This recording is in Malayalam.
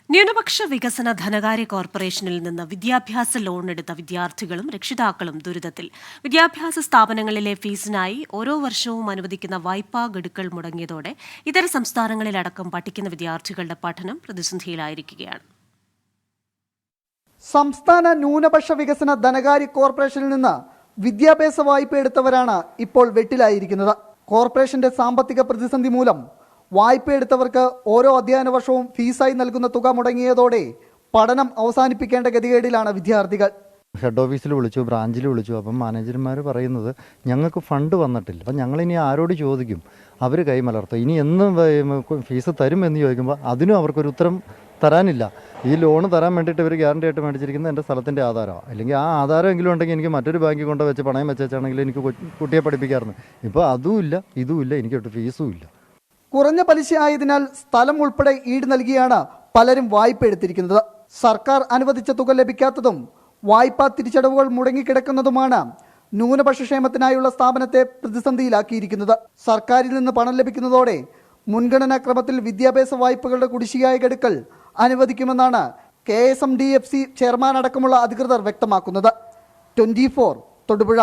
ന്യൂനപക്ഷ വികസന ധനകാര്യ കോർപ്പറേഷനിൽ നിന്ന് വിദ്യാഭ്യാസ ലോൺ എടുത്ത വിദ്യാർത്ഥികളും രക്ഷിതാക്കളും ദുരിതത്തിൽ. വിദ്യാഭ്യാസ സ്ഥാപനങ്ങളിലെ ഫീസിനായി ഓരോ വർഷവും അനുവദിക്കുന്ന വായ്പാ ഗഡുക്കൾ മുടങ്ങിയതോടെ ഇതര സംസ്ഥാനങ്ങളിലടക്കം പഠിക്കുന്ന വിദ്യാർത്ഥികളുടെ പഠനം പ്രതിസന്ധിയിലായിരിക്കുകയാണ്. സംസ്ഥാന ന്യൂനപക്ഷ വികസന ധനകാര്യ കോർപ്പറേഷനിൽ നിന്ന് വിദ്യാഭ്യാസ വായ്പ എടുത്തവരാണ് ഇപ്പോൾ വെട്ടിലായിരിക്കുന്നത്. കോർപ്പറേഷന്റെ സാമ്പത്തിക പ്രതിസന്ധി മൂലം വായ്പ എടുത്തവർക്ക് ഓരോ അധ്യയന വർഷവും ഫീസായി നൽകുന്ന തുക മുടങ്ങിയതോടെ പഠനം അവസാനിപ്പിക്കേണ്ട ഗതികേടിലാണ് വിദ്യാർത്ഥികൾ. ഹെഡ് ഓഫീസിൽ വിളിച്ചു, ബ്രാഞ്ചിൽ വിളിച്ചു. അപ്പം മാനേജർമാർ പറയുന്നത് ഞങ്ങൾക്ക് ഫണ്ട് വന്നിട്ടില്ല. അപ്പം ഞങ്ങളിനി ആരോട് ചോദിക്കും? അവർ കൈമലർത്തും. ഇനി എന്നും ഫീസ് തരും എന്ന് ചോദിക്കുമ്പോൾ അതിനും അവർക്കൊരു ഉത്തരം തരാനില്ല. ഈ ലോൺ തരാൻ വേണ്ടിയിട്ട് ഇവർ ഗ്യാരണ്ടി ആയിട്ട് മേടിച്ചിരിക്കുന്നത് എൻ്റെ സ്ഥലത്തിൻ്റെ ആധാരമാണ്. അല്ലെങ്കിൽ ആ ആധാരമെങ്കിലും ഉണ്ടെങ്കിൽ എനിക്ക് മറ്റൊരു ബാങ്കിൽ കൊണ്ട് വെച്ച് പണയം വെച്ചാണെങ്കിൽ എനിക്ക് കുട്ടിയെ പഠിപ്പിക്കാമായിരുന്നു. ഇപ്പോൾ അതുമില്ല, ഇതുമില്ല, എനിക്കൊട്ട് ഫീസും ഇല്ല. കുറഞ്ഞ പലിശ ആയതിനാൽ സ്ഥലം ഉൾപ്പെടെ ഈട് നൽകിയാണ് പലരും വായ്പ എടുത്തിരിക്കുന്നത്. സർക്കാർ അനുവദിച്ച തുക ലഭിക്കാത്തതും വായ്പാ തിരിച്ചടവുകൾ മുടങ്ങിക്കിടക്കുന്നതുമാണ് ന്യൂനപക്ഷ ക്ഷേമത്തിനായുള്ള സ്ഥാപനത്തെ പ്രതിസന്ധിയിലാക്കിയിരിക്കുന്നത്. സർക്കാരിൽ നിന്ന് പണം ലഭിക്കുന്നതോടെ മുൻഗണനാക്രമത്തിൽ വിദ്യാഭ്യാസ വായ്പകളുടെ കുടിശ്ശികയായ ഗഡുക്കൾ അനുവദിക്കുമെന്നാണ് KSMDFC ചെയർമാൻ അടക്കമുള്ള അധികൃതർ വ്യക്തമാക്കുന്നത്. 24 തൊടുപുഴ.